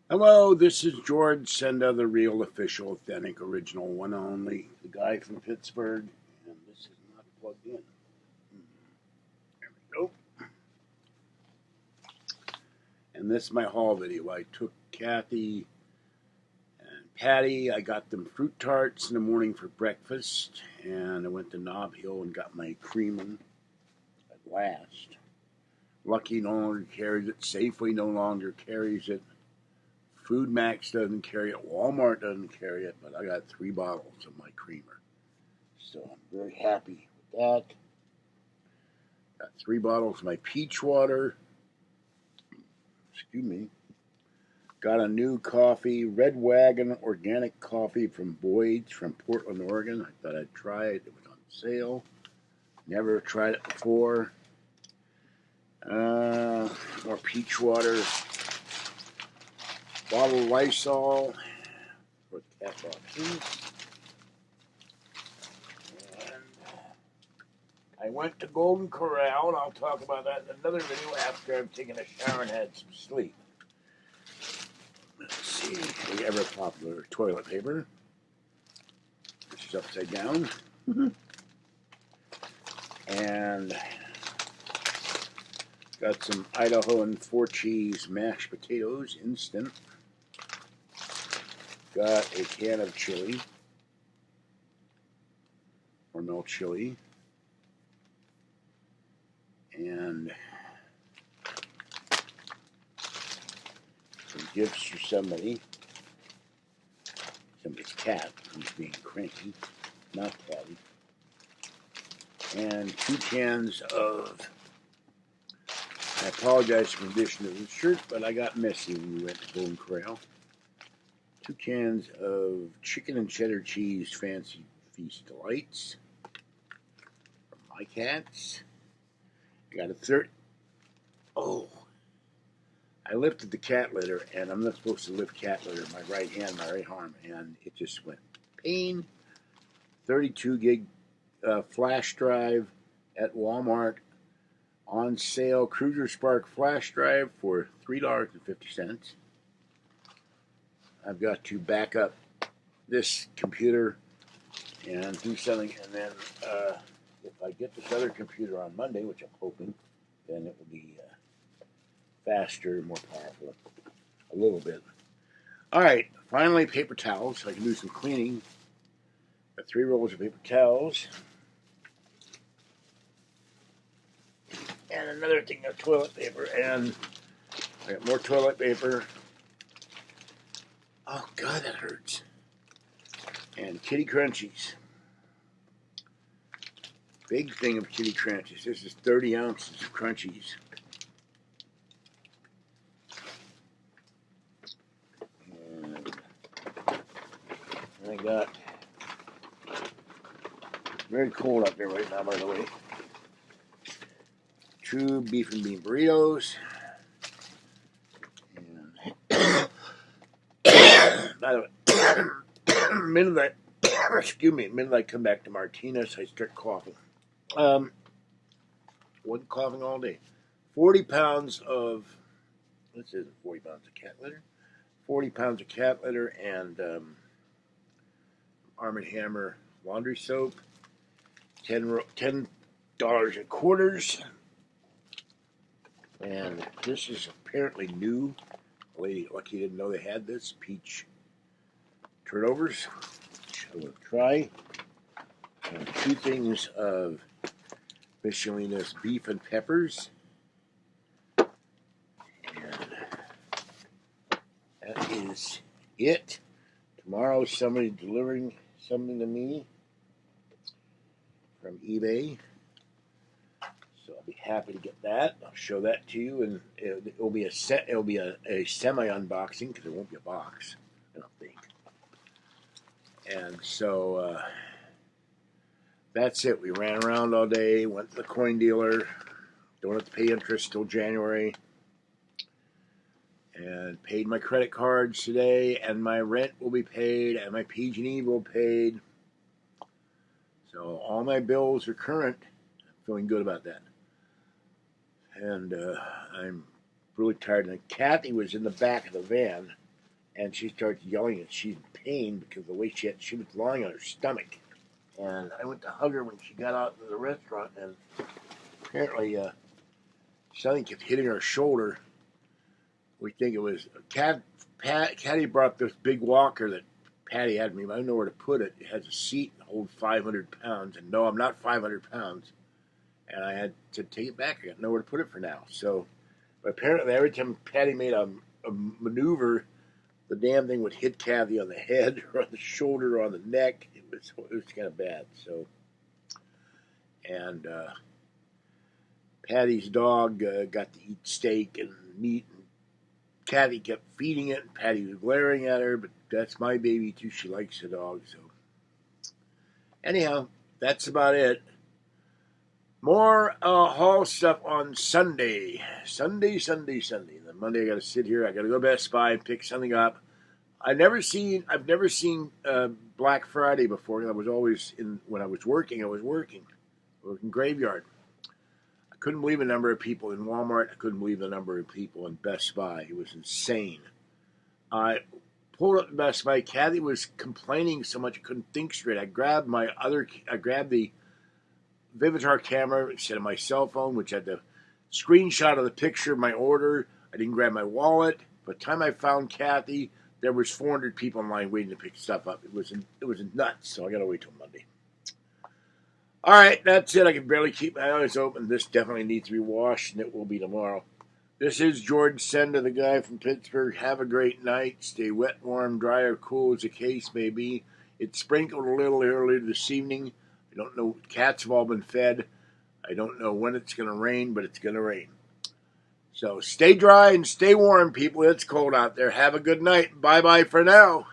Hello, this is George Senda, the real, official, authentic, original, one only, the guy from Pittsburgh, and this is not plugged in. There we go. And this is my haul video. I took Kathy and Patty. I got them fruit tarts in the morning for breakfast, and I went to NOB Hill and got my creamin' at last. Lucky no longer carries it. Safeway no longer carries it. Food Max doesn't carry it. Walmart doesn't carry it, but I got 3 bottles of my creamer. So I'm very happy with that. Got 3 bottles of my peach water. Excuse me. Got a new coffee, Red Wagon organic coffee from Boyd's from Portland, Oregon. I thought I'd try it. It was on sale. Never tried it before. More peach water. Bottle of Lysol for the cat boxes. And I went to Golden Corral, and I'll talk about that in another video after I've taken a shower and had some sleep. Let's see, the ever popular toilet paper. This is upside down. And got some Idaho and 4-cheese mashed potatoes, instant. Got a can of chili, Hormel chili, and some gifts for somebody's cat who's being cranky, not Patty, and 2 cans of, I apologize for the condition of the shirt, but I got messy when we went to Golden Corral. 2 cans of chicken and cheddar cheese Fancy Feast Delights from my cats. I got a third. Oh, I lifted the cat litter, and I'm not supposed to lift cat litter in my right hand, my right arm, and it just went pain. 32 gig flash drive at Walmart on sale. Cruiser Spark flash drive for $3.50. I've got to back up this computer and do something, and then if I get this other computer on Monday, which I'm hoping, then it will be faster, more powerful, a little bit. All right, finally paper towels, so I can do some cleaning. Got 3 rolls of paper towels. And another thing of toilet paper, and I got more toilet paper. Oh, God, that hurts. And Kitty Crunchies. Big thing of Kitty Crunchies. This is 30 ounces of Crunchies. And I got, very cold up there right now, by the way. 2 beef and bean burritos. And by the way, minute I come back to Martinez, I start coughing. Wasn't coughing all day. 40 pounds of, this isn't 40 pounds of cat litter. 40 pounds of cat litter and Arm & Hammer laundry soap. $10 in quarters. And this is apparently new. A lady lucky didn't know they had this. Peach turnovers, which I will try. And 2 things of Michelina's beef and peppers. And that is it. Tomorrow somebody delivering something to me from eBay. So I'll be happy to get that. I'll show that to you, and it'll be a semi unboxing because it won't be a box, I don't think. And so that's it. We ran around all day, went to the coin dealer. Don't have to pay interest till January. And paid my credit cards today, and my rent will be paid, and my PG&E will be paid. So all my bills are current. I'm feeling good about that. And I'm really tired. And Kathy was in the back of the van and she starts yelling and she's in pain because of the way she was lying on her stomach. And I went to hug her when she got out of the restaurant, and apparently something kept hitting her shoulder. We think it was Patty brought this big walker that Patty had me. I don't know where to put it. It has a seat and holds 500 pounds. And no, I'm not 500 pounds. And I had to take it back. I got nowhere to put it for now. So, but apparently every time Patty made a maneuver, the damn thing would hit Kathy on the head or on the shoulder or on the neck. It was kind of bad. So, and Patty's dog got to eat steak and meat. And Kathy kept feeding it, and Patty was glaring at her, but that's my baby too. She likes the dog. So, anyhow, that's about it. More haul stuff on Sunday. Sunday. Then Monday I got to sit here. I got to go to Best Buy and pick something up. I've never seen Black Friday before. I was always when I was working graveyard. I couldn't believe the number of people in Walmart. I couldn't believe the number of people in Best Buy. It was insane. I pulled up to Best Buy. Kathy was complaining so much I couldn't think straight. I grabbed the Vivitar camera instead of my cell phone, which had the screenshot of the picture of my order. I didn't grab my wallet. By the time I found Kathy, there was 400 people in line waiting to pick stuff up. It was nuts. So I got to wait till Monday. All right, that's it. I can barely keep my eyes open. This definitely needs to be washed, and it will be tomorrow. This is George Senda, the guy from Pittsburgh. Have a great night. Stay wet, warm, dry, or cool as the case may be. It sprinkled a little earlier this evening. I don't know. Cats have all been fed. I don't know when it's going to rain, but it's going to rain. So stay dry and stay warm, people. It's cold out there. Have a good night. Bye-bye for now.